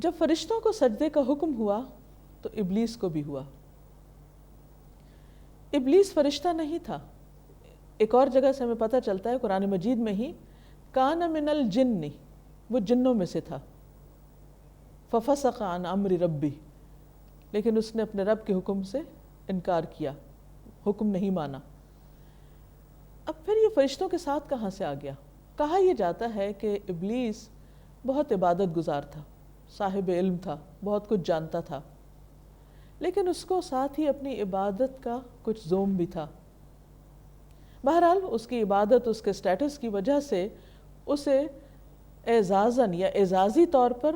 جب فرشتوں کو سجدے کا حکم ہوا تو ابلیس کو بھی ہوا۔ ابلیس فرشتہ نہیں تھا، ایک اور جگہ سے ہمیں پتہ چلتا ہے قرآن مجید میں ہی، کان من الجن، وہ جنوں میں سے تھا، ففسق عن امر ربی، لیکن اس نے اپنے رب کے حکم سے انکار کیا، حکم نہیں مانا۔ اب پھر یہ فرشتوں کے ساتھ کہاں سے آ گیا؟ کہا یہ جاتا ہے کہ ابلیس بہت عبادت گزار تھا، صاحب علم تھا، بہت کچھ جانتا تھا، لیکن اس کو ساتھ ہی اپنی عبادت کا کچھ زوم بھی تھا۔ بہرحال اس کی عبادت، اس کے سٹیٹس کی وجہ سے اسے اعزازاً یا اعزازی طور پر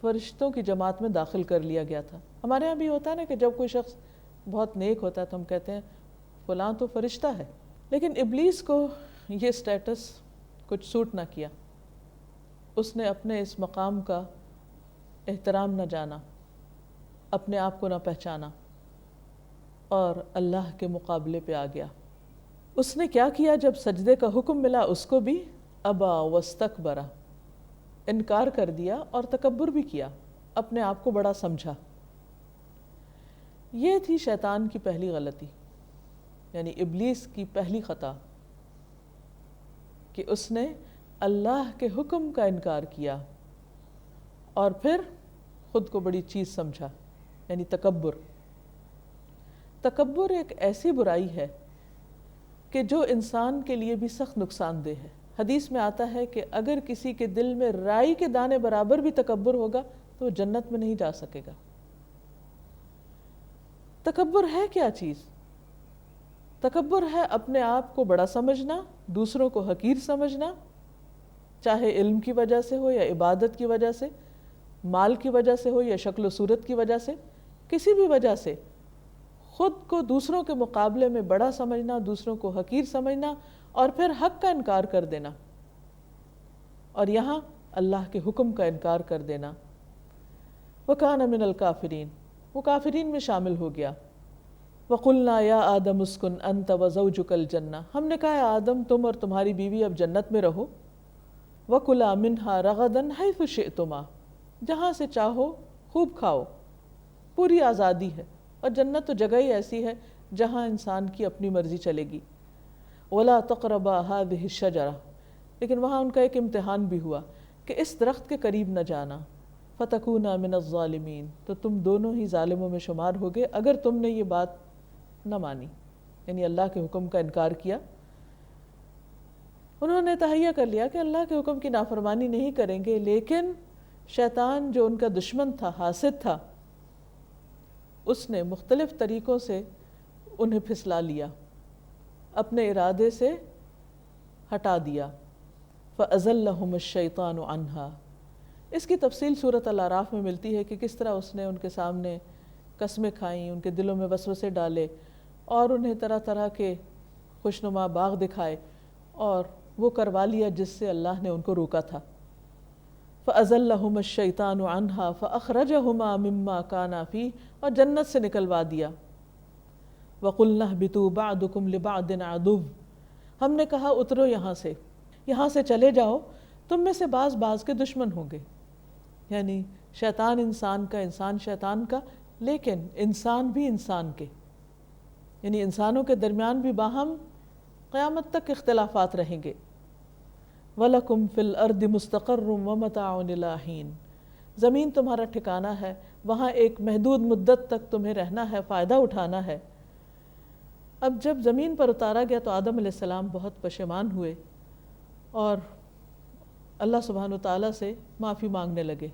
فرشتوں کی جماعت میں داخل کر لیا گیا تھا۔ ہمارے یہاں بھی ہوتا ہے نا کہ جب کوئی شخص بہت نیک ہوتا ہے تو ہم کہتے ہیں فلاں تو فرشتہ ہے، لیکن ابلیس کو یہ سٹیٹس کچھ سوٹ نہ کیا، اس نے اپنے اس مقام کا احترام نہ جانا، اپنے آپ کو نہ پہچانا، اور اللہ کے مقابلے پہ آ گیا۔ اس نے کیا کیا؟ جب سجدے کا حکم ملا اس کو بھی ابا واستکبر، انکار کر دیا اور تکبر بھی کیا، اپنے آپ کو بڑا سمجھا۔ یہ تھی شیطان کی پہلی غلطی، یعنی ابلیس کی پہلی خطا، کہ اس نے اللہ کے حکم کا انکار کیا اور پھر خود کو بڑی چیز سمجھا، یعنی تکبر۔ تکبر ایک ایسی برائی ہے کہ جو انسان کے لیے بھی سخت نقصان دہ ہے۔ حدیث میں آتا ہے کہ اگر کسی کے دل میں رائی کے دانے برابر بھی تکبر ہوگا تو وہ جنت میں نہیں جا سکے گا۔ تکبر ہے کیا چیز؟ تکبر ہے اپنے آپ کو بڑا سمجھنا، دوسروں کو حقیر سمجھنا، چاہے علم کی وجہ سے ہو یا عبادت کی وجہ سے، مال کی وجہ سے ہو یا شکل و صورت کی وجہ سے، کسی بھی وجہ سے خود کو دوسروں کے مقابلے میں بڑا سمجھنا، دوسروں کو حقیر سمجھنا، اور پھر حق کا انکار کر دینا، اور یہاں اللہ کے حکم کا انکار کر دینا۔ وَكَانَ مِنَ الْكَافِرِينَ، وہ کافرین میں شامل ہو گیا۔ وَقُلْنَا يَا آدَمُ اسْكُنْ أَنْتَ وَزَوْجُكَ الْجَنَّةَ، ہم نے کہا آدم تم اور تمہاری بیوی اب جنت میں رہو۔ وَكُلَا مِنْهَا رَغَدًا حَيْثُ شِئْتُمَا، جہاں سے چاہو خوب کھاؤ، پوری آزادی ہے، اور جنت تو جگہ ہی ایسی ہے جہاں انسان کی اپنی مرضی چلے گی۔ وَلَا تَقْرَبَا هَذِهِ الشَّجَرَةَ، لیکن وہاں ان کا ایک امتحان بھی ہوا کہ اس درخت کے قریب نہ جانا۔ فَتَكُونَا مِنَ الظَّالِمِينَ، تو تم دونوں ہی ظالموں میں شمار ہوگے اگر تم نے یہ بات نہ مانی، یعنی اللہ کے حکم کا انکار کیا۔ انہوں نے تہیہ کر لیا کہ اللہ کے حکم کی نافرمانی نہیں کریں گے، لیکن شیطان جو ان کا دشمن تھا، حاسد تھا، اس نے مختلف طریقوں سے انہیں پھسلا لیا، اپنے ارادے سے ہٹا دیا۔ فَأَزَلَّهُمُ الشَّيْطَانُ عَنْهَا، اس کی تفصیل سورۃ الاعراف میں ملتی ہے کہ کس طرح اس نے ان کے سامنے قسمیں کھائیں، ان کے دلوں میں وسوسے ڈالے، اور انہیں طرح طرح کے خوشنما باغ دکھائے، اور وہ کروا لیا جس سے اللہ نے ان کو روکا تھا۔ فَأَزَلَّهُمُ الشَّيْطَانُ عَنْهَا فَأَخْرَجَهُمَا مِمَّا كَانَا فِيهِ، اور جنت سے نکلوا دیا۔ وَقُلْنَا اهْبِطُوا بَعْضُكُمْ لِبَعْضٍ عَدُوٌّ، ہم نے کہا اترو یہاں سے چلے جاؤ، تم میں سے بعض کے دشمن ہوں گے، یعنی شیطان انسان کا، انسان شیطان کا، لیکن انسان بھی انسان کے، یعنی انسانوں کے درمیان بھی باہم قیامت تک اختلافات رہیں گے۔ وَلَكُمْ فِي الْأَرْضِ مُسْتَقَرٌّ وَمَتَاعٌ إِلَىٰ حِينٍ، زمین تمہارا ٹھکانہ ہے، وہاں ایک محدود مدت تک تمہیں رہنا ہے، فائدہ اٹھانا ہے۔ اب جب زمین پر اتارا گیا تو آدم علیہ السلام بہت پشیمان ہوئے اور اللہ سبحانہ وتعالیٰ سے معافی مانگنے لگے۔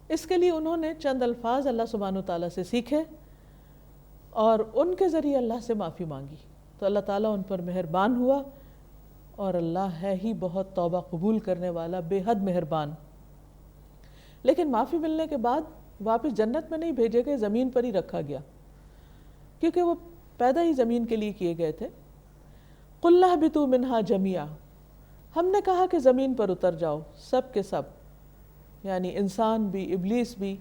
اس کے لیے انہوں نے چند الفاظ اللہ سبحانہ وتعالیٰ سے سیکھے اور ان کے ذریعے اللہ سے معافی مانگی، تو اللہ تعالیٰ ان پر مہربان ہوا، اور اللہ ہے ہی بہت توبہ قبول کرنے والا، بے حد مہربان۔ لیکن معافی ملنے کے بعد واپس جنت میں نہیں بھیجے گئے، زمین پر ہی رکھا گیا، کیونکہ وہ پیدا ہی زمین کے لیے کیے گئے تھے۔ قُلْنَا اهْبِطُوا مِنْهَا جَمِيعًا، ہم نے کہا کہ زمین پر اتر جاؤ سب کے سب، یعنی انسان بھی، ابلیس بھی،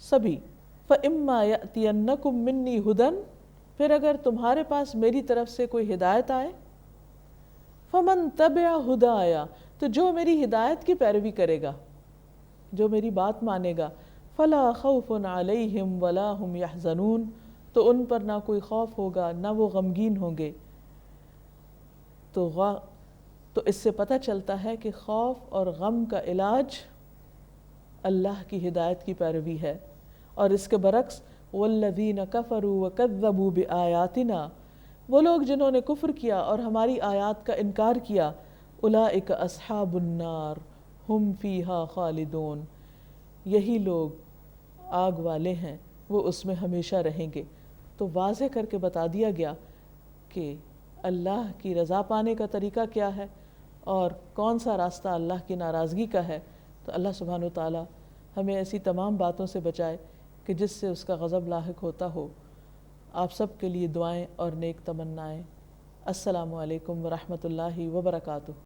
سبھی۔ فَإِمَّا يَأْتِيَنَّكُم مِّنِّي هُدًى، پھر اگر تمہارے پاس میری طرف سے کوئی ہدایت آئے، فَمَن تَبِعَ هُدَايَ، تو جو میری ہدایت کی پیروی کرے گا، جو میری بات مانے گا، فلا خوف علیہم ولا ہم یحزنون، تو ان پر نہ کوئی خوف ہوگا نہ وہ غمگین ہوں گے۔ تو اس سے پتہ چلتا ہے کہ خوف اور غم کا علاج اللہ کی ہدایت کی پیروی ہے، اور اس کے برعکس والذین کفروا وکذبوا بآیاتنا، وہ لوگ جنہوں نے کفر کیا اور ہماری آیات کا انکار کیا، اولئک اصحاب النار ہم فیہا خالدون، یہی لوگ آگ والے ہیں، وہ اس میں ہمیشہ رہیں گے۔ تو واضح کر کے بتا دیا گیا کہ اللہ کی رضا پانے کا طریقہ کیا ہے اور کون سا راستہ اللہ کی ناراضگی کا ہے۔ تو اللہ سبحانہ وتعالی ہمیں ایسی تمام باتوں سے بچائے کہ جس سے اس کا غضب لاحق ہوتا ہو۔ آپ سب کے لیے دعائیں اور نیک تمنائیں۔ السلام علیکم ورحمۃ اللہ وبرکاتہ۔